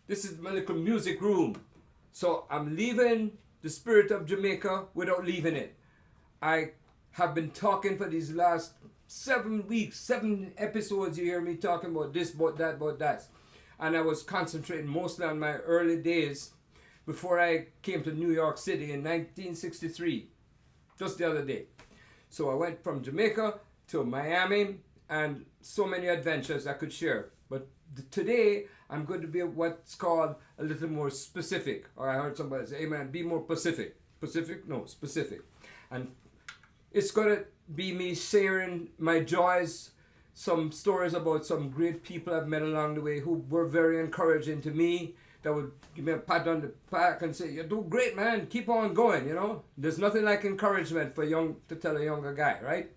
This is my little music room. So I'm leaving the spirit of Jamaica without leaving it. I have been talking for these last 7 weeks, 7 episodes. You hear me talking about this, about that. And I was concentrating mostly on my early days before I came to New York City in 1963, just the other day. So I went from Jamaica to Miami, and so many adventures I could share. But today, I'm going to be what's called a little more specific. Or I heard somebody say, hey man, be more Pacific. Pacific? No, specific. And it's going to be me sharing my joys, some stories about some great people I've met along the way who were very encouraging to me, that would give me a pat on the back and say, you do great, man, keep on going, you know. There's nothing like encouragement for to tell a younger guy, right?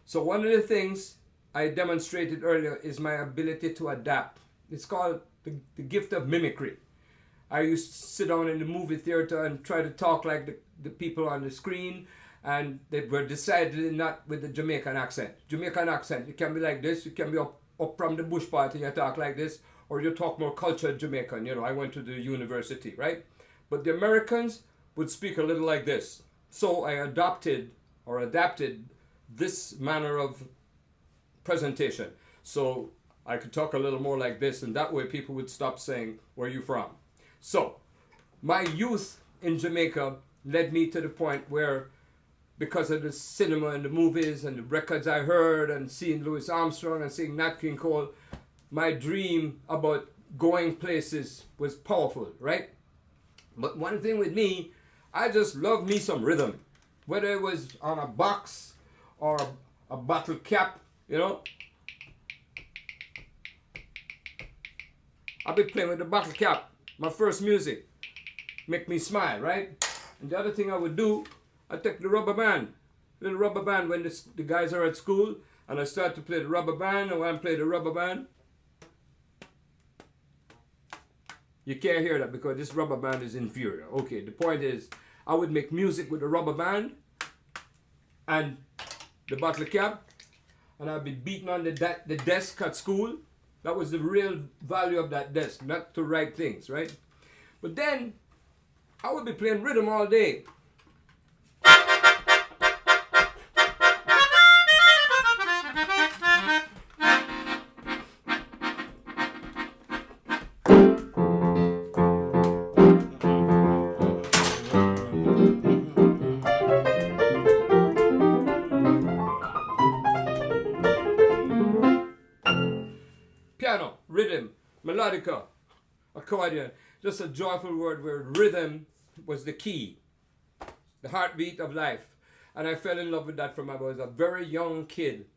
So one of the things I demonstrated earlier is my ability to adapt. It's called the gift of mimicry. I used to sit down in the movie theater and try to talk like the people on the screen, and they were decidedly not with the Jamaican accent. Jamaican accent, you can be like this, you can be up from the bush part and you talk like this, or you talk more cultured Jamaican. You know, I went to the university, right? But the Americans would speak a little like this. So I adapted this manner of presentation. So I could talk a little more like this, and that way people would stop saying, where are you from? So my youth in Jamaica led me to the point where, because of the cinema and the movies and the records I heard and seeing Louis Armstrong and seeing Nat King Cole, my dream about going places was powerful, right? But one thing with me, I just love me some rhythm. Whether it was on a box or a bottle cap, you know. I'll be playing with the bottle cap, my first music. Make me smile, right? And the other thing I would do, I take the rubber band, little rubber band when the guys are at school, and I start to play the rubber band, and when I play the rubber band, you can't hear that because this rubber band is inferior. Okay, the point is, I would make music with the rubber band and the bottle cap, and I'd be beating on the desk at school. That was the real value of that desk, not to write things, right? But then, I would be playing rhythm all day. Piano, rhythm, melodica, accordion. Just a joyful word where rhythm was the key, the heartbeat of life. And I fell in love with that from I was a very young kid.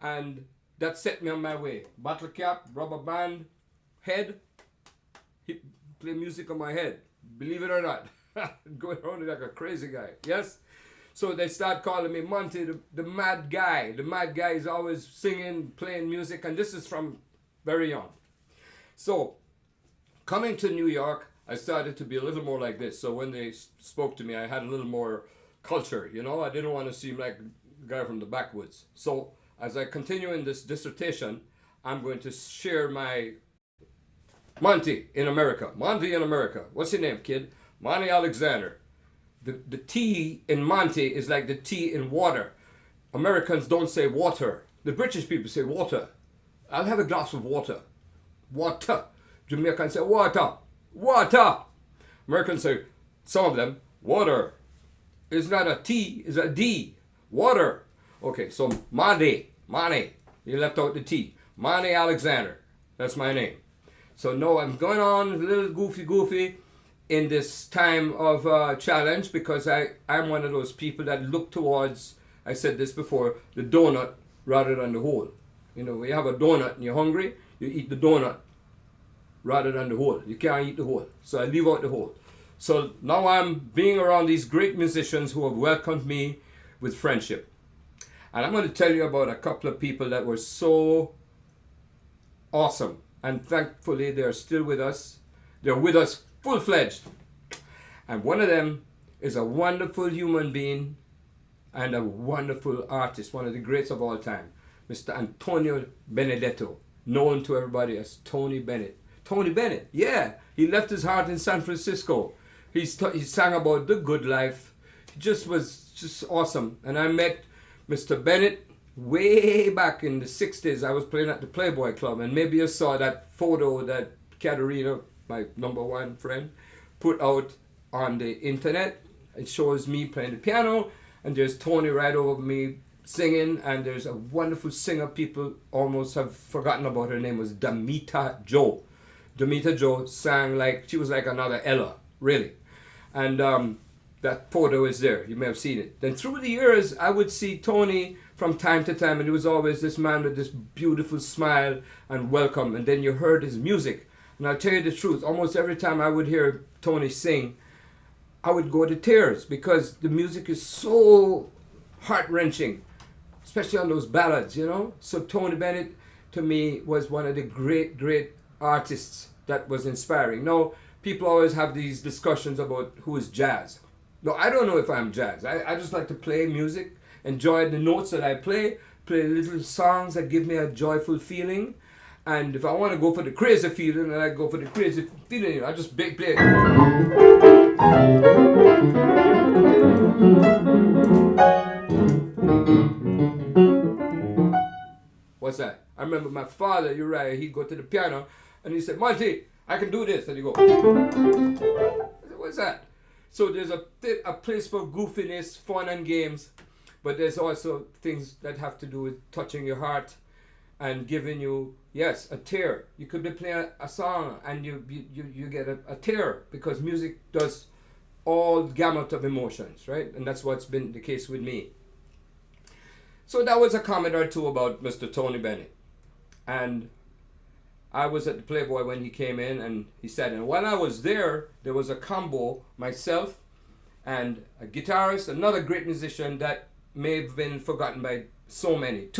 And that set me on my way. Bottle cap, rubber band, head, play music on my head. Believe it or not. Going around like a crazy guy. Yes? So they start calling me Monty, the mad guy. The mad guy is always singing, playing music. And this is from very young. So, coming to New York, I started to be a little more like this. So when they spoke to me, I had a little more culture, you know. I didn't want to seem like a guy from the backwoods. So, as I continue in this dissertation, I'm going to share my Monty in America. Monty in America. What's your name, kid? Monty Alexander. The T in Monty is like the T in water. Americans don't say water. The British people say water. I'll have a glass of water. Water. Jamaicans say water. Water. Americans say, some of them, water. It's not a T, it's a D. Water. Okay, so Monty. You left out the T. Monty Alexander. That's my name. So no, I'm going on a little goofy in this time of challenge, because I'm one of those people that look towards, I said this before, the donut rather than the hole. You know, when you have a donut and you're hungry, you eat the donut rather than the hole. You can't eat the hole. So I leave out the hole. So now I'm being around these great musicians who have welcomed me with friendship. And I'm going to tell you about a couple of people that were so awesome. And thankfully, they're still with us. They're with us full-fledged. And one of them is a wonderful human being and a wonderful artist, one of the greats of all time. Mr. Antonio Benedetto, known to everybody as Tony Bennett. Tony Bennett. Yeah, he left his heart in San Francisco. He sang about the good life. He just was just awesome. And I met Mr. Bennett way back in the 60s. I was playing at the Playboy Club, and maybe you saw that photo that Katerina, my number one friend, put out on the internet. It shows me playing the piano, and there's Tony right over me singing, and there's a wonderful singer people almost have forgotten about. Her name was Damita Jo. Damita Jo sang like, she was like another Ella, really. And that photo is there. You may have seen it. Then through the years, I would see Tony from time to time, and he was always this man with this beautiful smile and welcome. And then you heard his music. And I'll tell you the truth, almost every time I would hear Tony sing, I would go to tears, because the music is so heart-wrenching, especially on those ballads, you know. So Tony Bennett, to me, was one of the great, great artists that was inspiring. Now, people always have these discussions about who is jazz. No, I don't know if I'm jazz. I just like to play music, enjoy the notes that I play little songs that give me a joyful feeling. And if I want to go for the crazy feeling, then I go for the crazy feeling. I just play it. What's that? I remember my father, you're right, he'd go to the piano and he said, Monty, I can do this. And he go, what's that? So there's a place for goofiness, fun and games, but there's also things that have to do with touching your heart and giving you, yes, a tear. You could be playing a song and you get a tear, because music does all gamut of emotions, right? And that's what's been the case with me. So that was a comment or two about Mr. Tony Bennett. And I was at the Playboy when he came in, and he said, and when I was there was a combo, myself and a guitarist, another great musician that may have been forgotten by too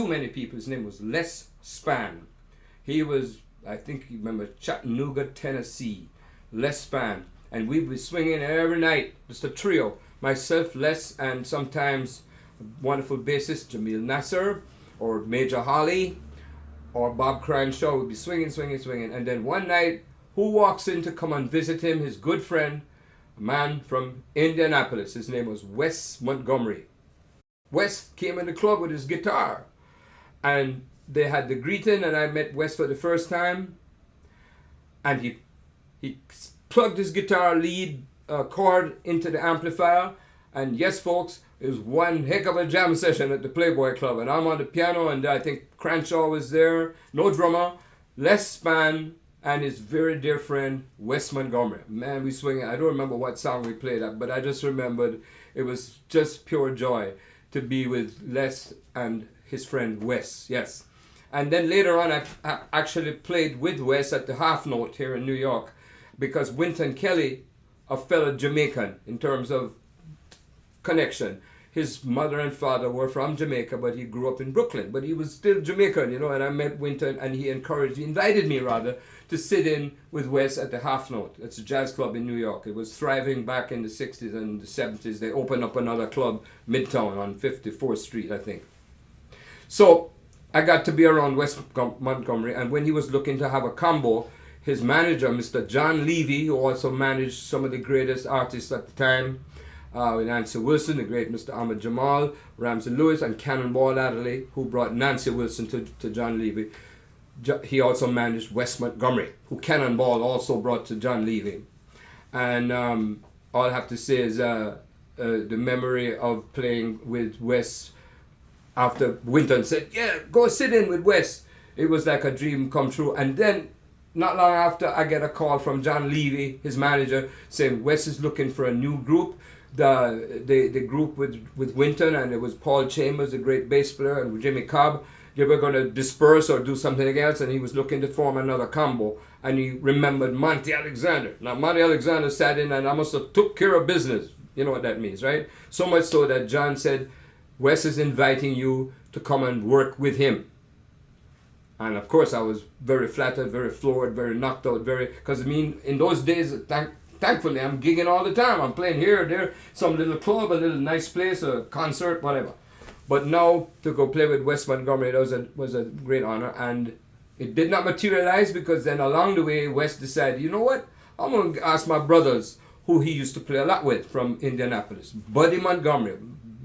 many people. His name was Les Spann. He was, I think you remember, Chattanooga, Tennessee. Les Spann. And we'd be swinging every night, just a trio. Myself, Les, and sometimes wonderful bassist Jamil Nasser, or Major Holly, or Bob Crenshaw. Would be swinging. And then one night, who walks in to come and visit him? His good friend, a man from Indianapolis. His name was Wes Montgomery. Wes came in the club with his guitar, and they had the greeting, and I met Wes for the first time, and he plugged his guitar lead cord into the amplifier, and yes, folks, it was one heck of a jam session at the Playboy Club, and I'm on the piano, and I think Crenshaw was there, no drummer, Les Spann, and his very dear friend, Wes Montgomery. Man, we swing. I don't remember what song we played at, but I just remembered it was just pure joy to be with Les and his friend Wes, yes. And then later on, I actually played with Wes at the Half Note here in New York, because Wynton Kelly, a fellow Jamaican in terms of connection. His mother and father were from Jamaica, but he grew up in Brooklyn. But he was still Jamaican, you know, and I met Wynton, and he invited me to sit in with Wes at the Half Note. It's a jazz club in New York. It was thriving back in the 60s and the 70s. They opened up another club midtown on 54th Street, I think. So I got to be around Wes Montgomery, and when he was looking to have a combo, his manager, Mr. John Levy, who also managed some of the greatest artists at the time, Nancy Wilson, the great Mr. Ahmad Jamal, Ramsey Lewis, and Cannonball Adderley, who brought Nancy Wilson to John Levy. He also managed Wes Montgomery, who Cannonball also brought to John Levy. And all I have to say is the memory of playing with Wes after Wynton said, yeah, go sit in with Wes. It was like a dream come true. And then not long after, I get a call from John Levy, his manager, saying Wes is looking for a new group. The group with Wynton, and it was Paul Chambers, the great bass player, and Jimmy Cobb. They were going to disperse or do something else, and he was looking to form another combo. And he remembered Monty Alexander. Now, Monty Alexander sat in, and I must have took care of business. You know what that means, right? So much so that John said, Wes is inviting you to come and work with him. And of course, I was very flattered, very floored, very knocked out, because I mean, in those days, thankfully, I'm gigging all the time. I'm playing here, there, some little club, a little nice place, a concert, whatever. But now, to go play with Wes Montgomery, that was a great honor. And It did not materialize because then along the way, Wes decided, you know what? I'm going to ask my brothers who he used to play a lot with from Indianapolis. Buddy Montgomery,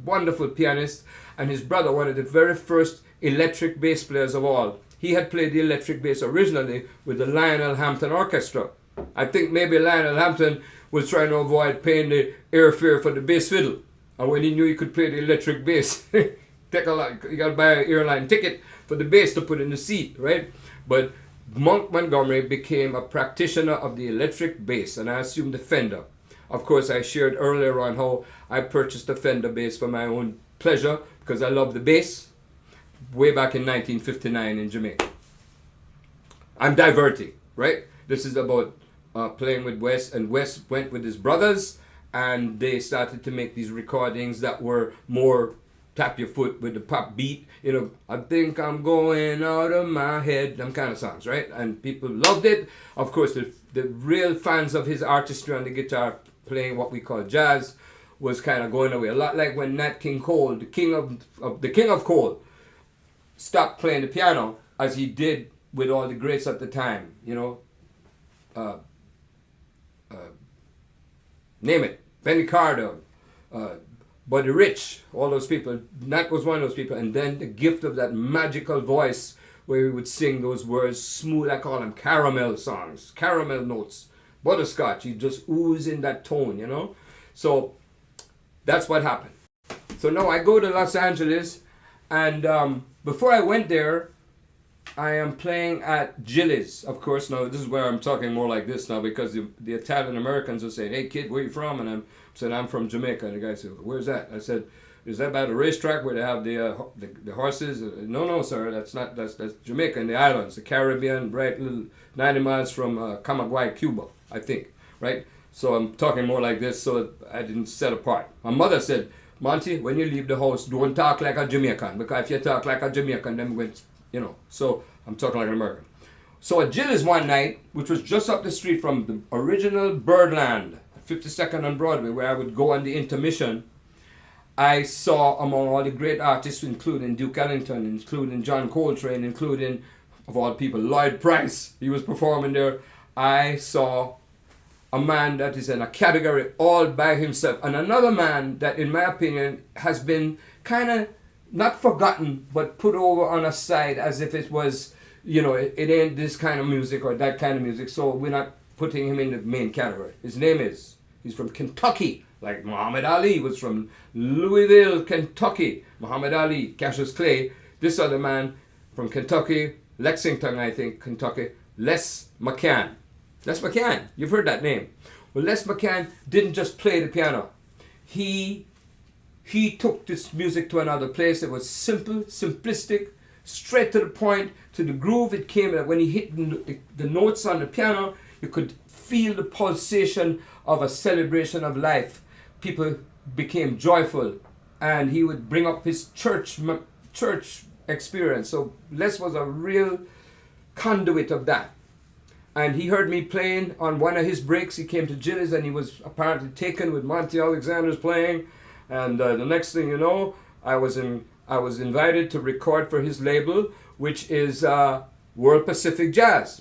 wonderful pianist, and his brother, one of the very first electric bass players of all. He had played the electric bass originally with the Lionel Hampton Orchestra. I think maybe Lionel Hampton was trying to avoid paying the airfare for the bass fiddle. And when he knew he could play the electric bass, take a lot, you got to buy an airline ticket for the bass to put in the seat, right? But Montgomery became a practitioner of the electric bass, and I assumed the Fender. Of course, I shared earlier on how I purchased a Fender bass for my own pleasure because I love the bass way back in 1959 in Jamaica. I'm diverting, right? This is about playing with Wes, and Wes went with his brothers, and they started to make these recordings that were more tap your foot with the pop beat, you know, I think I'm going out of my head, them kind of songs, right? And people loved it. Of course, the real fans of his artistry on the guitar, playing what we call jazz, was kind of going away. A lot like when Nat King Cole, the king of Cole, stopped playing the piano, as he did with all the greats at the time, you know, name it, Benny Carter, Buddy Rich, all those people. Nat was one of those people. And then the gift of that magical voice where he would sing those words smooth, I call them caramel songs, caramel notes, butterscotch. He just ooze in that tone, you know. So that's what happened. So now I go to Los Angeles, and before I went there, I am playing at Gillies, of course. Now this is where I'm talking more like this now, because the Italian Americans are saying, "Hey kid, where you from?" And I'm saying, "I'm from Jamaica." And the guy said, "Where's that?" I said, "Is that by the racetrack where they have the horses?" No, sir, that's not. That's Jamaica in the islands, the Caribbean, right, little 90 miles from Camagüey, Cuba, I think, right? So I'm talking more like this, so I didn't set apart. My mother said, "Monty, when you leave the house, don't talk like a Jamaican, because if you talk like a Jamaican, then we're going to, you know." So I'm talking like an American. So at Gillies one night, which was just up the street from the original Birdland, 52nd on Broadway, where I would go on the intermission, I saw among all the great artists, including Duke Ellington, including John Coltrane, including, of all people, Lloyd Price. He was performing there. I saw a man that is in a category all by himself, and another man that, in my opinion, has been kind of not forgotten, but put over on a side as if it was, you know, it ain't this kind of music or that kind of music, so we're not putting him in the main category. His name is, he's from Kentucky, like Muhammad Ali was from Louisville, Kentucky. Muhammad Ali, Cassius Clay. This other man from Kentucky, Lexington, I think, Kentucky, Les McCann. Les McCann, you've heard that name. Well, Les McCann didn't just play the piano. He took this music to another place. It was simple, simplistic, straight to the point, to the groove. It came that when he hit the notes on the piano, you could feel the pulsation of a celebration of life. People became joyful, and he would bring up his church experience. So Les was a real conduit of that. And he heard me playing on one of his breaks. He came to Gillies, and he was apparently taken with Monty Alexander's playing. And the next thing you know, I was invited to record for his label, which is World Pacific Jazz.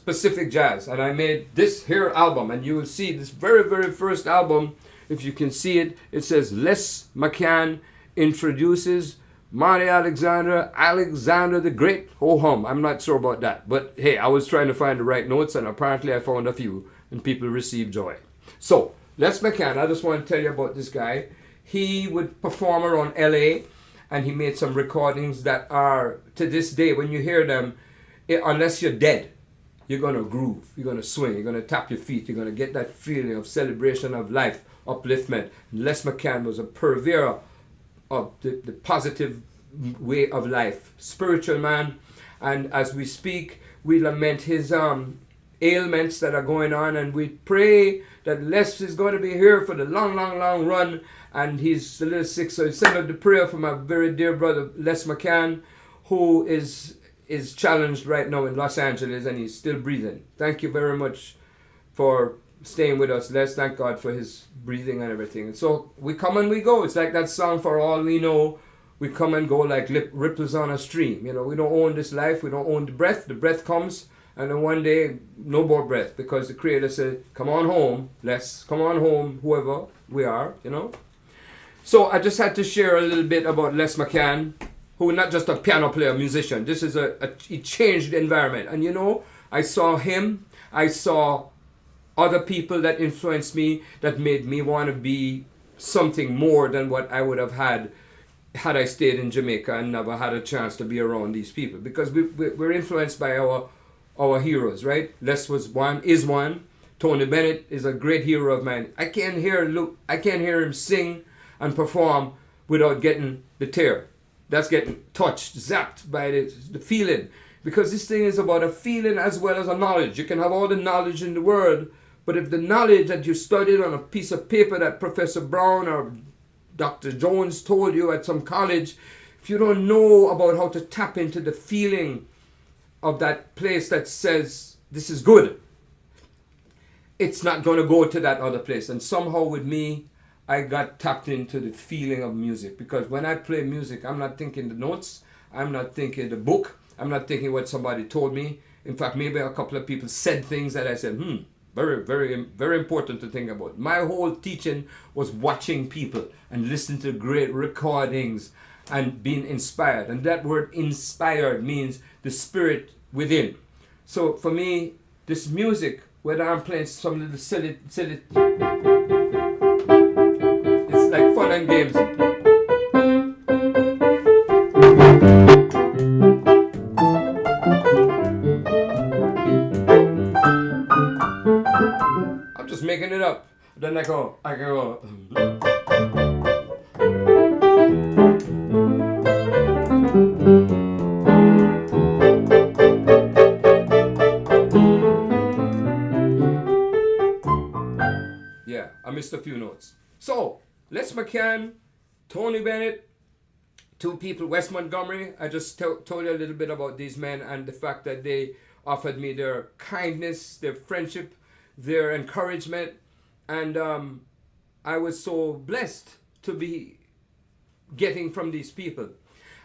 And I made this here album, and you will see this very, very first album. If you can see it, it says Les McCann introduces Monty Alexander the Great. Ho hum. I'm not sure about that. But hey, I was trying to find the right notes, and apparently I found a few, and people received joy. So, Les McCann, I just want to tell you about this guy. He would perform around LA, and he made some recordings that are, to this day, when you hear them, unless you're dead, you're going to groove, you're going to swing, you're going to tap your feet, you're going to get that feeling of celebration of life, upliftment. Les McCann was a purveyor of the positive way of life, spiritual man, and as we speak, we lament his ailments that are going on, and we pray that Les is going to be here for the long, long, long run, and he's a little sick, so he sent up the prayer for my very dear brother Les McCann, who is challenged right now in Los Angeles, and he's still breathing. Thank you very much for staying with us, Les. Thank God for his breathing and everything. And so we come and we go. It's like that song, For All We Know, We come and go like ripples on a stream. You know, we don't own this life. We don't own the breath. The breath comes, and then one day, no more breath, because the Creator said, come on home, come on home, whoever we are, you know. So I just had to share a little bit about Les McCann, who not just a piano player, musician. This is he changed the environment. And you know, I saw him, I saw other people that influenced me, that made me want to be something more than what I would have had I stayed in Jamaica and never had a chance to be around these people. Because we're influenced by our heroes, right? Les is one. Tony Bennett is a great hero of mine. I can't hear him sing and perform without getting the tear. That's getting touched, zapped by the feeling. Because this thing is about a feeling as well as a knowledge. You can have all the knowledge in the world, but if the knowledge that you studied on a piece of paper that Professor Brown or Dr. Jones told you at some college, if you don't know about how to tap into the feeling of that place that says this is good, it's not going to go to that other place. And somehow with me, I got tapped into the feeling of music. Because when I play music, I'm not thinking the notes, I'm not thinking the book, I'm not thinking what somebody told me. In fact, maybe a couple of people said things that I said, very, very, very important to think about. My whole teaching was watching people and listening to great recordings and being inspired. And that word inspired means the spirit within. So for me, this music, whether I'm playing some little silly, it's like fun and games. I'm just making it up. Then I go. Yeah, I missed a few notes. So, Les McCann, Tony Bennett, two people, West Montgomery. I just told you a little bit about these men and the fact that they offered me their kindness, their friendship, their encouragement, and I was so blessed to be getting from these people.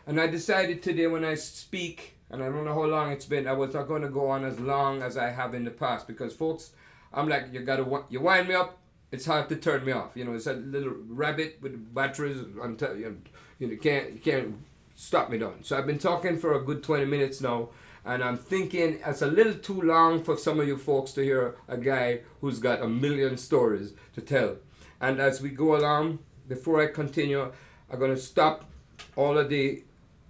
And I decided today when I speak, and I don't know how long it's been, I was not going to go on as long as I have in the past, because folks, I'm like, you wind me up, it's hard to turn me off. You know, it's a little rabbit with batteries until you can't stop me down. So I've been talking for a good 20 minutes now, and I'm thinking it's a little too long for some of you folks to hear a guy who's got a million stories to tell. And as we go along, before I continue, I'm going to stop all of the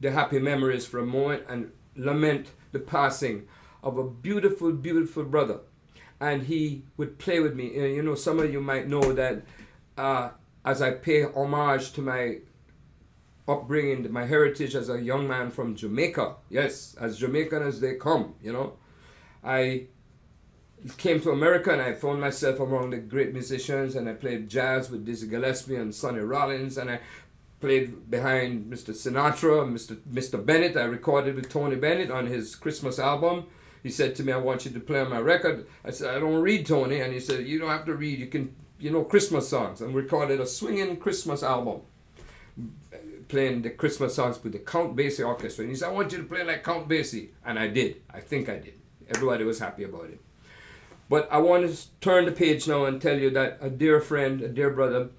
happy memories for a moment and lament the passing of a beautiful, beautiful brother. And he would play with me. You know, some of you might know that as I pay homage to my upbringing, my heritage as a young man from Jamaica, yes, as Jamaican as they come, you know, I came to America and I found myself among the great musicians, and I played jazz with Dizzy Gillespie and Sonny Rollins, and I played behind Mr. Sinatra, Mr. Bennett. I recorded with Tony Bennett on his Christmas album. He said to me, I want you to play on my record. I said, I don't read, Tony. And he said, you don't have to read, you can, Christmas songs. And recorded a swinging Christmas album, playing the Christmas songs with the Count Basie Orchestra. And he said, I want you to play like Count Basie. And I did. I think I did. Everybody was happy about it. But I want to turn the page now and tell you that a dear friend, a dear brother,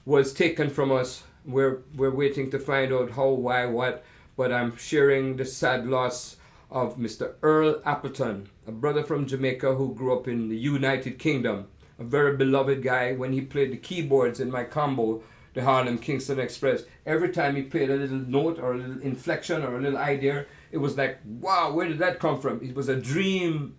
was taken from us. We're waiting to find out how, why, what. But I'm sharing the sad loss of Mr. Earl Appleton, a brother from Jamaica who grew up in the United Kingdom. A very beloved guy. When he played the keyboards in my combo, the Harlem Kingston Express, every time he played a little note or a little inflection or a little idea, it was like, wow, where did that come from? It was a dream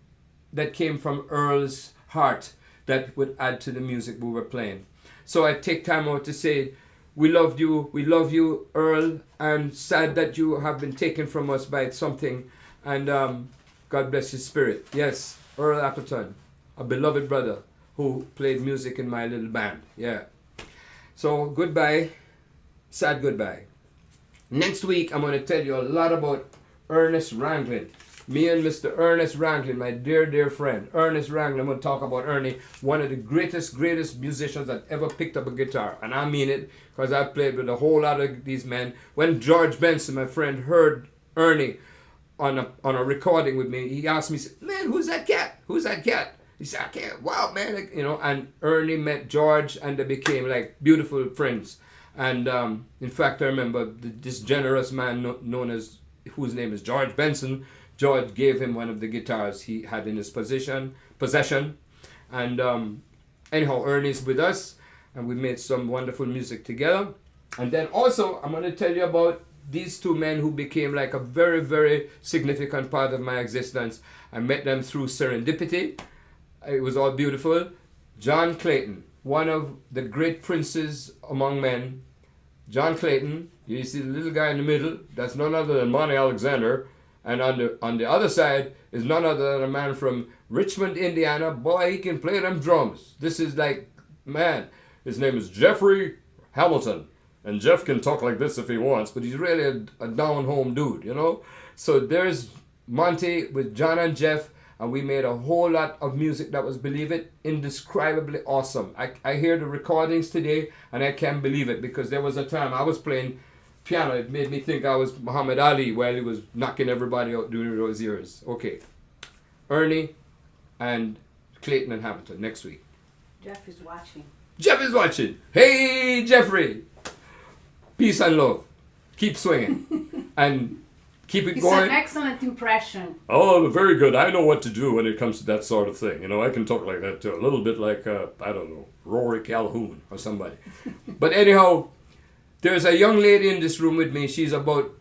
that came from Earl's heart that would add to the music we were playing. So I take time out to say, we love you, Earl, and sad that you have been taken from us by something, and God bless his spirit. Yes, Earl Appleton, a beloved brother who played music in my little band. Yeah. So goodbye, sad goodbye. Next week I'm going to tell you a lot about Ernest Ranglin. Me and Mr. Ernest Ranglin, my dear, dear friend, Ernest Ranglin. I'm going to talk about Ernie, one of the greatest musicians that ever picked up a guitar. And I mean it, because I played with a whole lot of these men. When George Benson, my friend, heard Ernie on a recording with me, he asked me, man, who's that cat? Who's that cat? He said, I can't, wow, man, you know, and Ernie met George, and they became like beautiful friends. And in fact, I remember this generous man known as, whose name is George Benson. George gave him one of the guitars he had in his possession. And anyhow, Ernie's with us, and we made some wonderful music together. And then also, I'm going to tell you about these two men who became like a very, very significant part of my existence. I met them through serendipity. It was all beautiful. John Clayton, one of the great princes among men. John Clayton, you see the little guy in the middle, that's none other than Monty Alexander. And on the other side is none other than a man from Richmond, Indiana. Boy, he can play them drums. This is like, man, his name is Jeffrey Hamilton. And Jeff can talk like this if he wants, but he's really a down-home dude, you know? So there's Monty with John and Jeff, and we made a whole lot of music that was, believe it, indescribably awesome. I hear the recordings today, and I can't believe it, because there was a time I was playing piano. It made me think I was Muhammad Ali while he was knocking everybody out during those years. Okay. Ernie and Clayton and Hamilton next week. Jeff is watching. Jeff is watching. Hey, Jeffrey. Peace and love. Keep swinging. And keep it going. It's an excellent impression. Oh, very good. I know what to do when it comes to that sort of thing. You know, I can talk like that too. A little bit like, I don't know, Rory Calhoun or somebody. But anyhow, there's a young lady in this room with me. She's about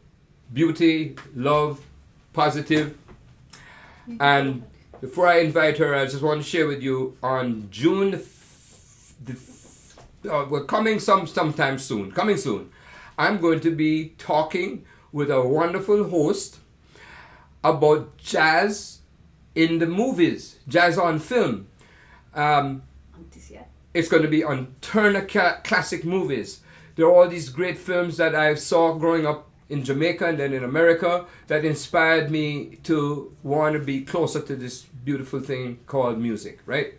beauty, love, positive. And before I invite her, I just want to share with you on June, we're coming sometime soon. Coming soon. I'm going to be talking with a wonderful host about jazz in the movies, jazz on film. It's going to be on Turner Classic Movies. There are all these great films that I saw growing up in Jamaica and then in America that inspired me to want to be closer to this beautiful thing called music, right?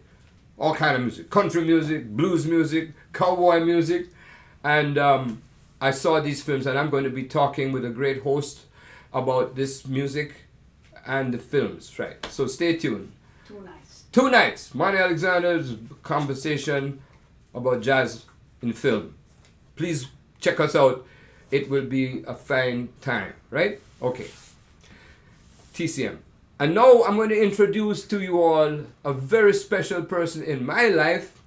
All kind of music, country music, blues music, cowboy music. And I saw these films, and I'm going to be talking with a great host about this music and the films, right? So stay tuned. 2 nights. 2 nights. Monty Alexander's conversation about jazz in film. Please check us out. It will be a fine time, right? Okay. TCM. And now I'm going to introduce to you all a very special person in my life.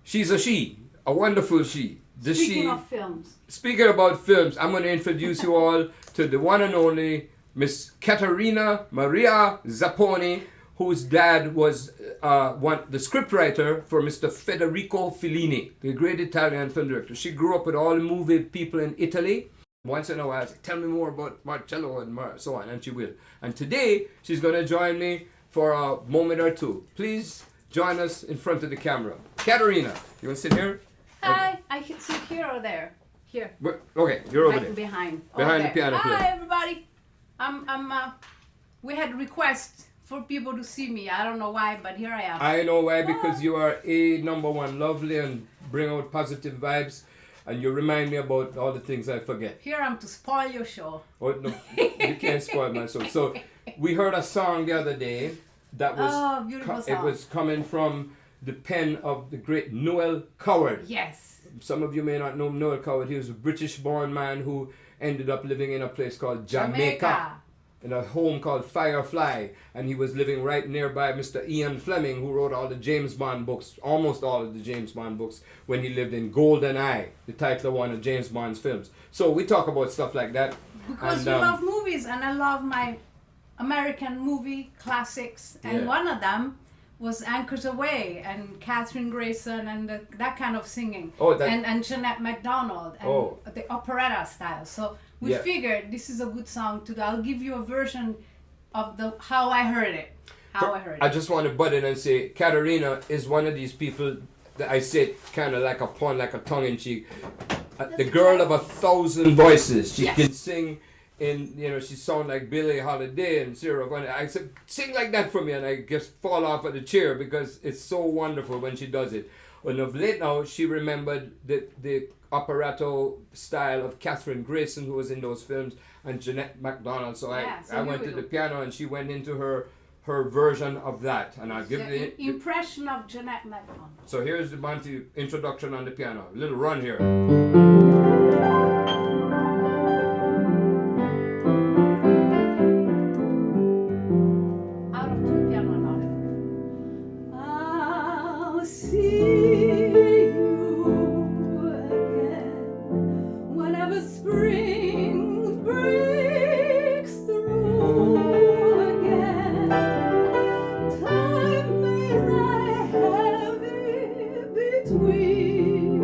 She's a she, a wonderful she. Speaking of films. Speaking about films, I'm going to introduce you all to the one and only Miss Caterina Maria Zapponi, whose dad was the scriptwriter for Mr. Federico Fellini, the great Italian film director. She grew up with all the movie people in Italy. Once in a while, I say, tell me more about Marcello and so on, and she will. And today, she's going to join me for a moment or two. Please join us in front of the camera. Caterina, you want to sit here? Hi, I can sit here or there? Here. Okay, you're over there. Behind the piano player. Hi, everybody. We had requests for people to see me. I don't know why, but here I am. I know why, because you are number one, lovely, and bring out positive vibes, and you remind me about all the things I forget. Here I'm to spoil your show. Oh, no, you can't spoil my show. So we heard a song the other day that was beautiful song. It was coming from the pen of the great Noel Coward. Yes. Some of you may not know Noel Coward. He was a British-born man who ended up living in a place called Jamaica. In a home called Firefly, and he was living right nearby Mr. Ian Fleming, who wrote all the James Bond books, almost all of the James Bond books, when he lived in GoldenEye, the title of one of James Bond's films. So we talk about stuff like that. Because we love movies, and I love my American movie classics, and one of them was Anchors Away, and Catherine Grayson, and that kind of singing, and Jeanette MacDonald, and the operetta style. So we figured this is a good song to do. I'll give you a version of how I heard it. I just want to butt in and say, Caterina is one of these people that I say kind of like a pun, like a tongue-in-cheek. The girl of 1,000 voices. She can sing she sound like Billie Holiday and Sarah Vaughan. I said, sing like that for me, and I just fall off of the chair because it's so wonderful when she does it. And of late now, she remembered the operato style of Catherine Grayson, who was in those films, and Jeanette MacDonald. So I went to the piano, and she went into her version of that, and I'll give the impression of Jeanette MacDonald. So here's the Monty introduction on the piano. A little run here. Out of tune piano and I'll see you again whenever spring breaks through again. Time may lie heavy between,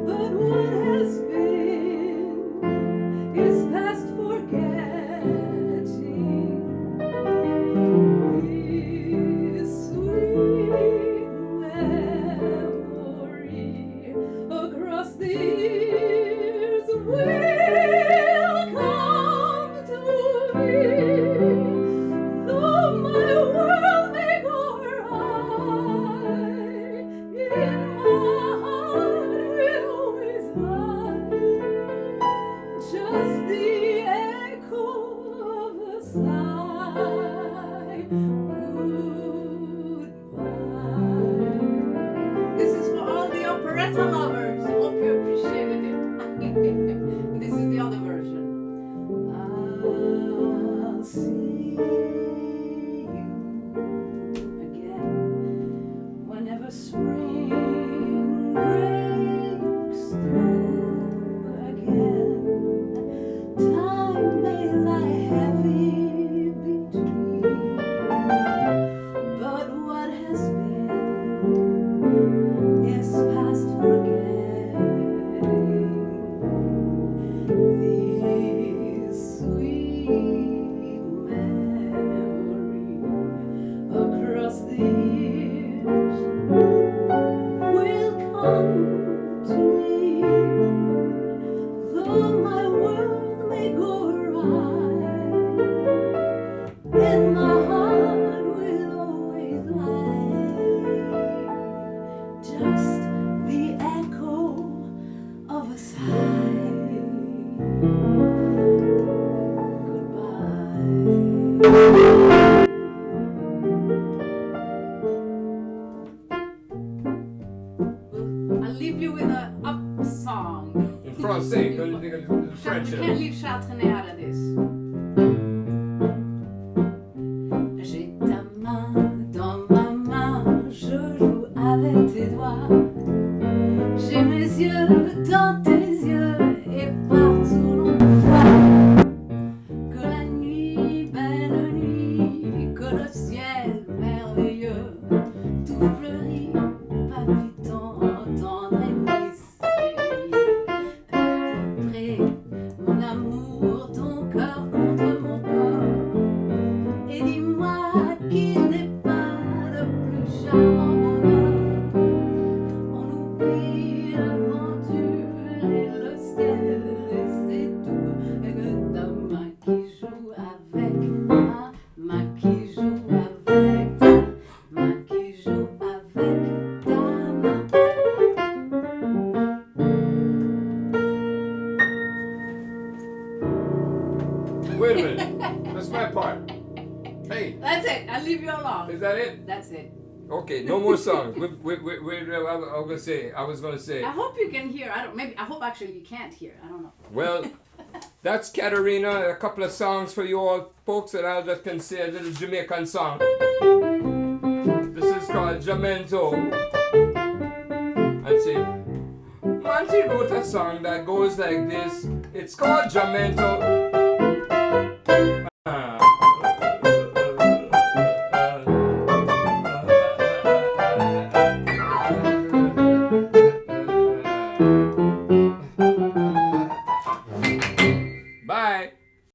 but what has been is past forgetting. This sweet memory across the years will come to me. Though my world may go awry, in my heart will always lie just the echo of a sigh. Goodbye. This is for all the operetta lovers. Hope you appreciated it. This is the other version. I'll see you again whenever spring breaks through again. Time may lie heavy between, but what has been is past forgetting. This sweet memory across the years will come to me. Though my world may go awry, in my heart will always lie just the echo of a sigh. Goodbye. I'll leave you with a up song. In Francais, the French. We can't leave Chartrenet out of this. J'ai ta main dans ma main, je joue avec tes doigts. J'ai mes yeux dans tes yeux et partout l'on voit que la nuit, belle nuit, que le ciel merveilleux, tout fleuri, palpitant, tendre et mystérieux. T'es prêt, mon amour, ton cœur contre mon corps. Et dis-moi qu'il n'est pas de plus charmant bonheur. On oublie l'aventure et le ciel et c'est tout. Et que ta main qui joue avec ma main qui joue avec ta main qui joue avec ta main. Wait a minute. That's my part. Hey, That's it. I'll leave you alone. is that it? That's it. Okay, no more songs. I was gonna say. I hope you can hear. I hope actually you can't hear. I don't know. Well, that's Katerina. A couple of songs for you all folks, and I'll just can say a little Jamaican song. This is called Jamento. And see, Monty wrote a song that goes like this. It's called Jamento.